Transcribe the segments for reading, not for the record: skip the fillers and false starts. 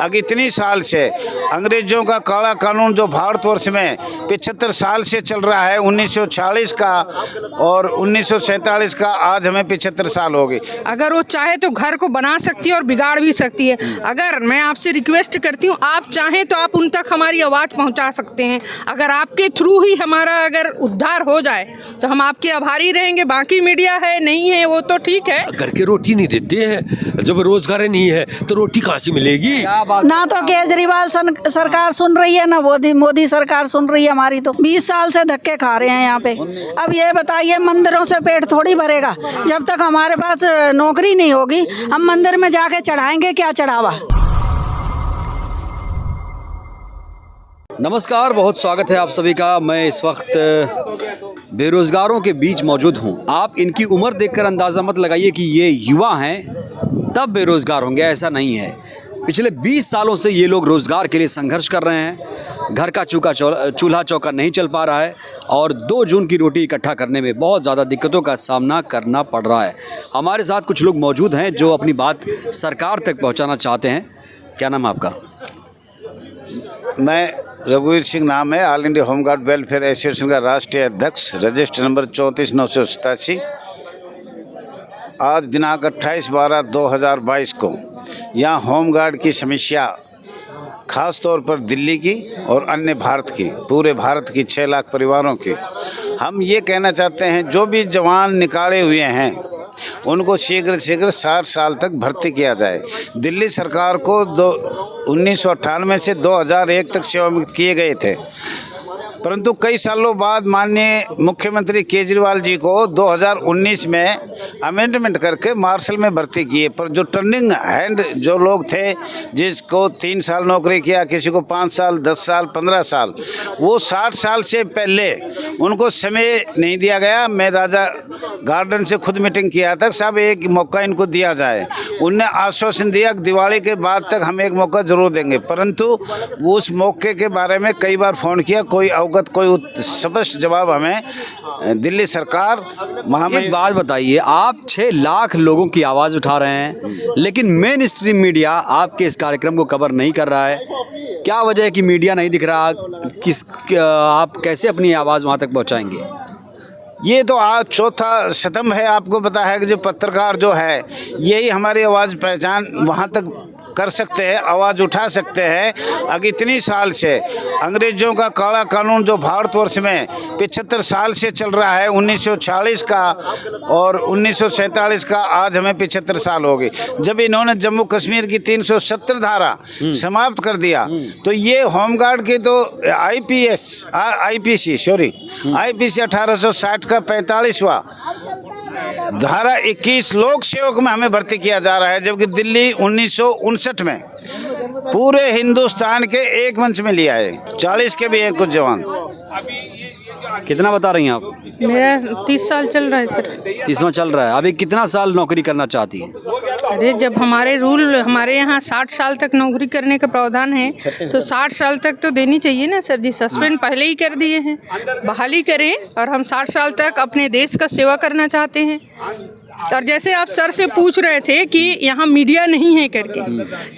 अगर इतनी साल से अंग्रेजों का काला कानून जो भारतवर्ष में 75 साल से चल रहा है, 1940 का और 1947 का, आज हमें 75 साल हो गए। अगर वो चाहे तो घर को बना सकती है और बिगाड़ भी सकती है। अगर मैं आपसे रिक्वेस्ट करती हूँ, आप चाहें तो आप उन तक हमारी आवाज़ पहुँचा सकते हैं। अगर आपके थ्रू ही हमारा अगर उद्धार हो जाए तो हम आपके आभारी रहेंगे। बाकी मीडिया है नहीं है वो तो ठीक है। घर के रोटी नहीं देते हैं, जब रोजगार नहीं है तो रोटी कहाँ से मिलेगी? ना तो केजरीवाल सरकार सुन रही है, ना मोदी सरकार सुन रही है हमारी। तो 20 साल से धक्के खा रहे हैं यहाँ पे। अब ये बताइए, मंदिरों से पेट थोड़ी भरेगा। जब तक हमारे पास नौकरी नहीं होगी, हम मंदिर में जाके चढ़ाएंगे क्या चढ़ावा। नमस्कार, बहुत स्वागत है आप सभी का। मैं इस वक्त बेरोजगारों के बीच मौजूद हूं। आप इनकी उम्र देखकर अंदाज़ा मत लगाइए कि ये युवा हैं तब बेरोजगार होंगे, ऐसा नहीं है। पिछले 20 सालों से ये लोग रोज़गार के लिए संघर्ष कर रहे हैं। घर का चूल्हा चौका नहीं चल पा रहा है और 2 जून की रोटी इकट्ठा करने में बहुत ज़्यादा दिक्कतों का सामना करना पड़ रहा है। हमारे साथ कुछ लोग मौजूद हैं जो अपनी बात सरकार तक पहुंचाना चाहते हैं। क्या नाम है आपका? मैं रघुवीर सिंह नाम है, all India home guard welfare association का राष्ट्रीय अध्यक्ष, रजिस्टर नंबर 34,987। आज दिनांक 28/12/2022 को यहाँ होमगार्ड की समस्या खास तौर पर दिल्ली की और अन्य भारत की, पूरे भारत की 6 लाख परिवारों की, हम ये कहना चाहते हैं जो भी जवान निकाले हुए हैं उनको शीघ्र 60 साल तक भर्ती किया जाए। दिल्ली सरकार को 1998 से 2001 तक सेवामुक्त किए गए थे, परंतु कई सालों बाद माननीय मुख्यमंत्री केजरीवाल जी को 2019 में अमेंडमेंट करके मार्शल में भर्ती किए। पर जो टर्निंग हैंड जो लोग थे, जिसको 3 साल नौकरी किया, किसी को 5 साल, 10 साल, 15 साल, वो 60 साल से पहले उनको समय नहीं दिया गया। मैं राजा गार्डन से खुद मीटिंग किया था, सब एक मौका इनको दिया जाए। उनने आश्वासन दिया कि दिवाली के बाद तक हम एक मौका ज़रूर देंगे, परंतु उस मौके के बारे में कई बार फ़ोन किया, कोई स्पष्ट जवाब हमें दिल्ली सरकार एक बात बताइए, आप 6 लाख लोगों की आवाज़ उठा रहे हैं लेकिन मेन स्ट्रीम मीडिया आपके इस कार्यक्रम को कवर नहीं कर रहा है। क्या वजह है कि मीडिया नहीं दिख रहा? आप कैसे अपनी आवाज़ वहाँ तक पहुँचाएंगे? ये तो आज चौथा स्तंभ है। आपको पता है कि जो पत्रकार जो है, यही हमारी आवाज़ पहचान वहाँ तक कर सकते हैं, आवाज़ उठा सकते हैं। अगर इतनी साल से अंग्रेजों का काला कानून जो भारतवर्ष में 75 साल से चल रहा है, 1940 का और 1947 का, आज हमें 75 साल हो गए। जब इन्होंने जम्मू कश्मीर की 370 धारा समाप्त कर दिया, तो ये होमगार्ड की तो आईपीसी 1860 का 45वां धारा 21 लोक सेवक में हमें भर्ती किया जा रहा है, जबकि दिल्ली 1959 में पूरे हिंदुस्तान के एक मंच में लिया है। 40 के भी हैं कुछ जवान। कितना बता रही हैं आप? मेरा 30 साल चल रहा है सर। 30वां चल रहा है। अभी कितना साल नौकरी करना चाहती हैं? अरे जब हमारे यहाँ 60 साल तक नौकरी करने का प्रावधान है तो 60 साल तक तो देनी चाहिए ना सर जी। सस्पेंड पहले ही कर दिए हैं, बहाली करें और हम 60 साल तक अपने देश का सेवा करना चाहते हैं। और जैसे आप सर से पूछ रहे थे कि यहाँ मीडिया नहीं है करके,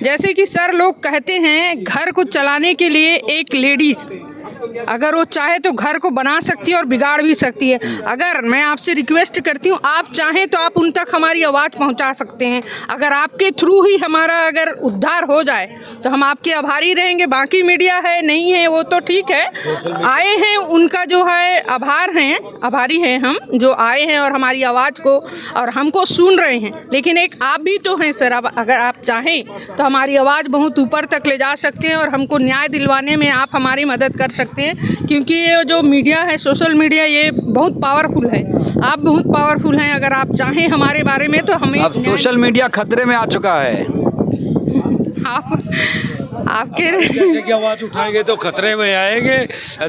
जैसे कि सर लोग कहते हैं घर को चलाने के लिए एक लेडीज़ अगर वो चाहे तो घर को बना सकती है और बिगाड़ भी सकती है। अगर मैं आपसे रिक्वेस्ट करती हूँ, आप चाहें तो आप उन तक हमारी आवाज़ पहुँचा सकते हैं। अगर आपके थ्रू ही हमारा अगर उद्धार हो जाए तो हम आपके आभारी रहेंगे। बाकी मीडिया है नहीं है वो तो ठीक है, आए हैं उनका जो है आभारी हैं हम, जो आए हैं और हमारी आवाज़ को और हमको सुन रहे हैं। लेकिन एक आप भी तो हैं सर, अगर आप चाहें तो हमारी आवाज़ बहुत ऊपर तक ले जा सकते हैं और हमको न्याय दिलवाने में आप हमारी मदद कर सकते हैं। क्योंकि ये जो मीडिया है, सोशल मीडिया, ये बहुत पावरफुल है। आप बहुत पावरफुल हैं। अगर आप चाहें हमारे बारे में तो हमें अब सोशल मीडिया खतरे में आ चुका है। आपके जैसे कि आवाज उठाएंगे तो खतरे में आएंगे।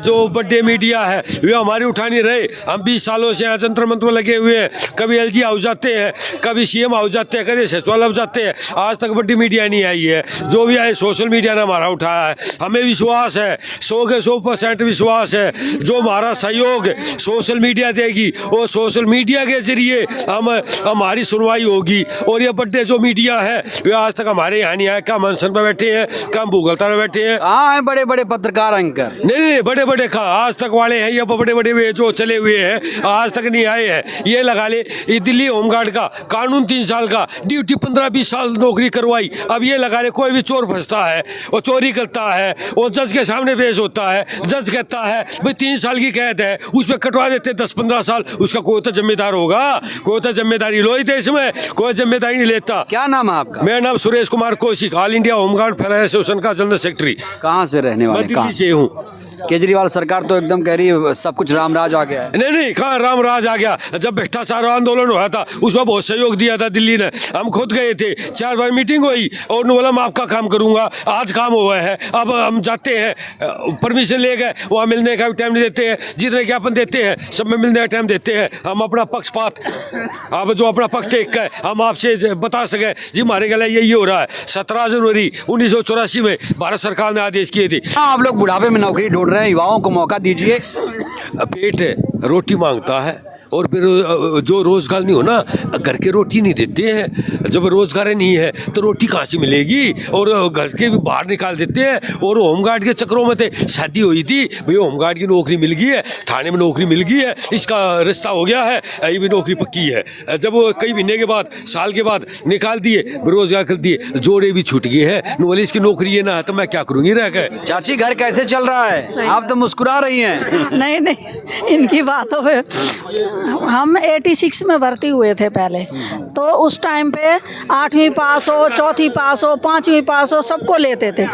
जो बड़े मीडिया है वे हमारी उठा नहीं रहे। हम 20 सालों से यहाँ जंतर मंतर में लगे हुए हैं। कभी LG हाउस जाते हैं, कभी CM हाउस जाते हैं, कभी सचिवालय जाते हैं। आज तक बड़ी मीडिया नहीं आई है। जो भी आए सोशल मीडिया ने हमारा उठाया है। हमें विश्वास है, 100 के 100% विश्वास है। जो हमारा सहयोग सोशल मीडिया देगी वो सोशल मीडिया के जरिए हमारी सुनवाई होगी। और ये बड़े जो मीडिया है वे आज तक हमारे यहाँ नहीं आए। कम अनशन पर बैठे हैं, कम भूगलता में बैठे हैं। कहाँ हैं बड़े बड़े पत्रकार एंकर? नहीं, बड़े बड़े आज तक वाले हैं। ये बड़े बड़े वे जो चले हुए हैं आज तक नहीं आए हैं। ये लगा ले, ये दिल्ली होमगार्ड का कानून 3 साल का, ड्यूटी 15-20 साल नौकरी करवाई। अब ये लगा ले कोई भी चोर फंसता है और चोरी करता है और जज के सामने पेश होता है। जज कहता है भाई 3 साल की कैद है, उस पर कटवा देते 10-15 साल। उसका कोई तो जिम्मेदार होगा, कोई तो जिम्मेदारी लो ही देश में, कोई जिम्मेदारी नहीं लेता। क्या नाम है आपका? मेरा नाम Suresh Kumar Kaushik, all India home guard federation association का जनरल सेक्रेटरी। कहाँ से रहने वाले? मैं दिल्ली से हूँ। केजरीवाल सरकार तो एकदम कह रही है सब कुछ रामराज आ गया है। नहीं, कहाँ रामराज आ गया। जब भ्रष्टाचार आंदोलन हुआ था उसमें बहुत सहयोग दिया था दिल्ली ने। हम खुद गए थे, 4 बार मीटिंग हुई और बोला मैं आपका काम करूंगा। आज काम हुआ है। अब हम जाते हैं, परमिशन ले गए, वहाँ मिलने का भी टाइम नहीं देते हैं। जितने ज्ञापन देते हैं सब में मिलने का टाइम देते हैं। हम अपना पक्षपात, आप जो अपना पक्ष टेक कर हम आपसे बता सके जी हमारे गले यही हो रहा है। 17 जनवरी 1984 में भारत सरकार ने आदेश किए थे। आप लोग बुढ़ापे में नौकरी ढूंढ रहे हैं, युवाओं को मौका दीजिए। पेट रोटी मांगता है और फिर जो रोजगार नहीं हो ना, घर के रोटी नहीं देते हैं। जब रोजगार नहीं है तो रोटी कहाँ से मिलेगी? और घर के भी बाहर निकाल देते हैं। और होमगार्ड के चक्करों में थे, शादी हुई थी भाई होमगार्ड की नौकरी मिल गई है, थाने में नौकरी मिल गई है, इसका रिश्ता हो गया है, ये भी नौकरी पक्की है। जब वो कई महीने के बाद, साल के बाद निकाल दिए, बेरोजगार कर दिए, जोड़े भी छूट गए हैं। बोले इसकी नौकरी है ना, तो मैं क्या करूँगी रह गए। चाची घर कैसे चल रहा है? आप तो मुस्कुरा रही हैं। नहीं, इनकी बातों पे हम 86 में भर्ती हुए थे पहले। तो उस टाइम पे 8वीं पास हो, 4थी पास हो, 5वीं पास हो, सबको लेते थे।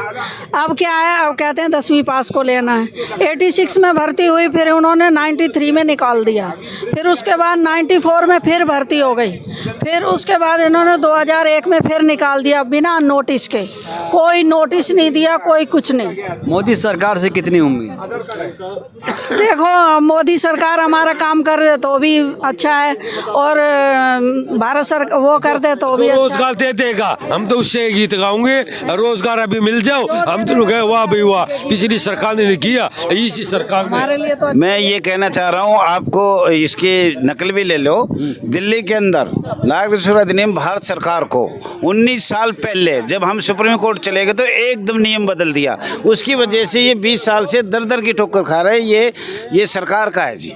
अब क्या है, अब कहते हैं 10वीं पास को लेना है। 86 में भर्ती हुई, फिर उन्होंने 93 में निकाल दिया। फिर उसके बाद 94 में फिर भर्ती हो गई। फिर उसके बाद इन्होंने 2001 में फिर निकाल दिया बिना नोटिस के। कोई नोटिस नहीं दिया, कोई कुछ नहीं। मोदी सरकार से कितनी उम्मीद? देखो मोदी सरकार हमारा काम कर दे तो भी अच्छा है, और भारत सरकार वो कर दे तो भी अच्छा। रोजगार दे देगा, हम तो उससे गीत गाऊंगे, रोजगार अभी मिल जाओ। हम तो गए वाह भाई वाह, पिछली सरकार ने नहीं किया, इसी सरकार हमारे लिए तो मैं ये कहना चाह रहा हूँ, आपको इसकी नकल भी ले लो। दिल्ली के अंदर नागरिक अधिनियम भारत सरकार को 19 साल पहले जब हम सुप्रीम कोर्ट चले गए तो एकदम नियम बदल दिया। उसकी वजह से ये 20 साल से दर दर की ठोकर खा रहे हैं। ये सरकार का है जी,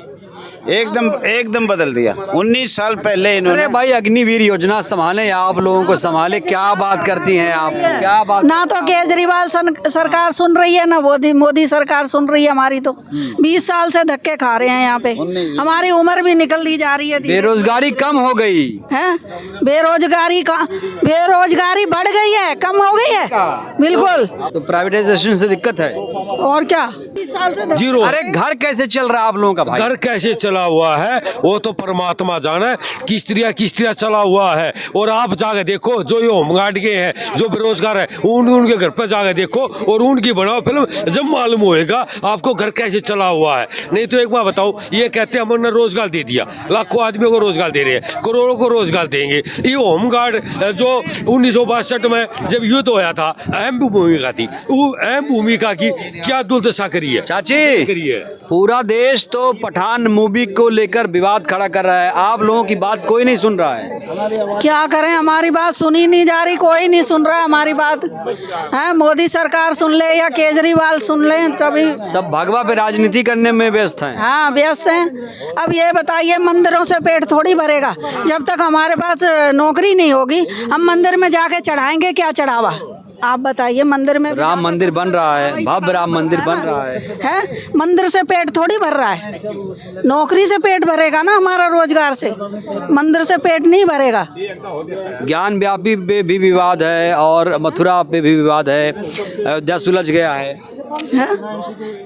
एकदम बदल दिया। 19 साल पहले इन्होंने। अरे भाई अग्निवीर योजना संभाले, आप लोगों को संभाले, क्या बात करती हैं आप? क्या बात? ना तो केजरीवाल सरकार सुन रही है, ना मोदी सरकार सुन रही है हमारी। तो 20 साल से धक्के खा रहे हैं यहाँ पे। हमारी उम्र भी निकल ली जा रही है। बेरोजगारी कम हो गई है? बेरोजगारी बढ़ गई है, कम हो गई है बिल्कुल। तो प्राइवेटाइजेशन से दिक्कत है और क्या? 20 साल से जीरो। अरे घर कैसे चल रहा है आप लोगों का भाई? घर कैसे चला हुआ है वो तो परमात्मा जाने। किस्तियाँ चला हुआ है। और आप जाके देखो, जो ये होमगार्ड के हैं, जो बेरोजगार है, उनके घर पर जाके देखो और उनकी बनाओ फिल्म, जब मालूम होएगा आपको घर कैसे चला हुआ है। नहीं तो एक बात बताओ, ये कहते हैं हमने रोजगार दे दिया, लाखों आदमियों को रोजगार दे रहे हैं, करोड़ों को रोजगार देंगे। ये होमगार्ड जो 1962 में जब युद्ध होया था, अहम भूमिका थी, वो अहम भूमिका की क्या दुर्दशा करी है चाची? करिए। पूरा देश तो पठान मूवी को लेकर विवाद खड़ा कर रहा है, आप लोगों की बात कोई नहीं सुन रहा है। क्या करें, हमारी बात सुनी नहीं जा रही, कोई नहीं सुन रहा है हमारी बात। है मोदी सरकार सुन ले या केजरीवाल सुन ले, तभी सब भगवा पे राजनीति करने में व्यस्त हैं। हाँ व्यस्त हैं। अब ये बताइए, मंदिरों से पेट थोड़ी भरेगा। जब तक हमारे पास नौकरी नहीं होगी, हम मंदिर में जाके चढ़ाएंगे क्या चढ़ावा? आप बताइए। मंदिर में राम मंदिर बन रहा है, भव्य राम मंदिर बन रहा है। मंदिर से पेट थोड़ी भर रहा है, नौकरी से पेट भरेगा ना हमारा, रोजगार से। मंदिर से पेट नहीं भरेगा। ज्ञान व्यापी पे भी विवाद है और मथुरा पे भी विवाद है, अयोध्या सुलझ गया है।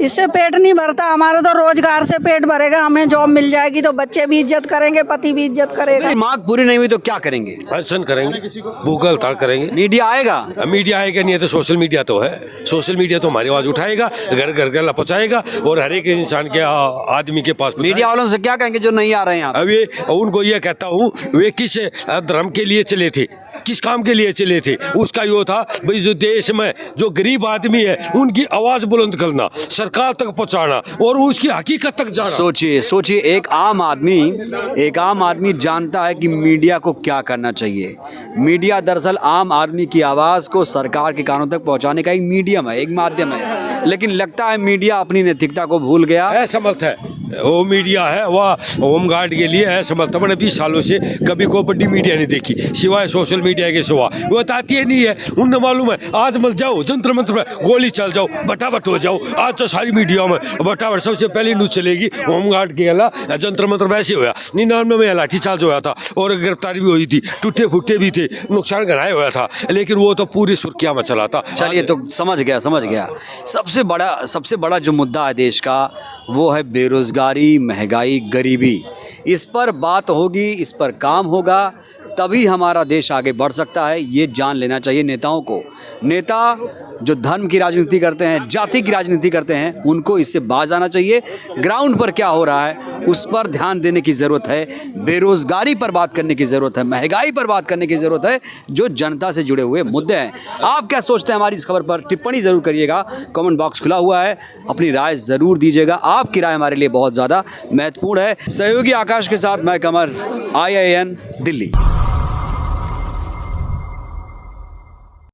इससे पेट नहीं भरता हमारा, तो रोजगार से पेट भरेगा। हमें जॉब मिल जाएगी तो बच्चे भी इज्जत करेंगे, पति भी इज्जत करेगा। मांग पूरी नहीं हुई तो क्या करेंगे? पेंशन करेंगे, भूख हड़ताल करेंगे। मीडिया आएगा? मीडिया आएगा नहीं है तो सोशल मीडिया तो है, सोशल मीडिया तो हमारी आवाज़ उठाएगा, घर घर घर पहुँचाएगा और हर एक इंसान के आदमी के पास मीडिया वालों से क्या कहेंगे जो नहीं आ रहे हैं यहाँ पे? अब ये उनको ये कहता हूँ, वे किस धर्म के लिए चले थे, किस काम के लिए चले थे? उसका यो था भाई जो देश में जो गरीब आदमी है उनकी आवाज़ बुलंद करना, सरकार तक पहुँचाना और उसकी हकीकत तक जाना। सोचिए सोचिए, एक आम आदमी जानता है कि मीडिया को क्या करना चाहिए। मीडिया दरअसल आम आदमी की आवाज़ को सरकार के कानों तक पहुंचाने का एक मीडियम है, एक माध्यम है, लेकिन लगता है मीडिया अपनी नैतिकता को भूल गया। असमर्थ है वो मीडिया है, वह होमगार्ड के लिए असमर्थ। मैंने 20 सालों से कभी कोई बड़ी मीडिया नहीं देखी सिवाय सोशल मीडिया के सिवा, वो बताती है नहीं है। उन्हें मालूम है आज मत जाओ जंतर मंत्र में गोली चल जाओ, बटाबट हो जाओ। आज तो सारी मीडिया में बटाबट सबसे पहले न्यूज़ चलेगी होमगार्ड के अला जंतर मंत्र में ऐसे होया, 99 में लाठीचार्ज होया था और गिरफ्तारी भी हुई थी, टूटे फूटे भी थे, नुकसान घनाया हुआ था, लेकिन वो तो पूरी सुर्खियाँ में चला था। चलिए तो समझ गया। सबसे बड़ा जो मुद्दा है देश का वो है बेरोजगारी, महंगाई, गरीबी। इस पर बात होगी, इस पर काम होगा, तभी हमारा देश आगे बढ़ सकता है। ये जान लेना चाहिए नेताओं को। नेता जो धर्म की राजनीति करते हैं, जाति की राजनीति करते हैं, उनको इससे बाज आना चाहिए। ग्राउंड पर क्या हो रहा है उस पर ध्यान देने की ज़रूरत है, बेरोजगारी पर बात करने की ज़रूरत है, महंगाई पर बात करने की ज़रूरत है, जो जनता से जुड़े हुए मुद्दे हैं। आप क्या सोचते हैं हमारी इस खबर पर? टिप्पणी ज़रूर करिएगा, कमेंट बॉक्स खुला हुआ है, अपनी राय ज़रूर दीजिएगा। आपकी राय हमारे लिए बहुत ज़्यादा महत्वपूर्ण है। सहयोगी आकाश के साथ मैं कमर, IIN दिल्ली।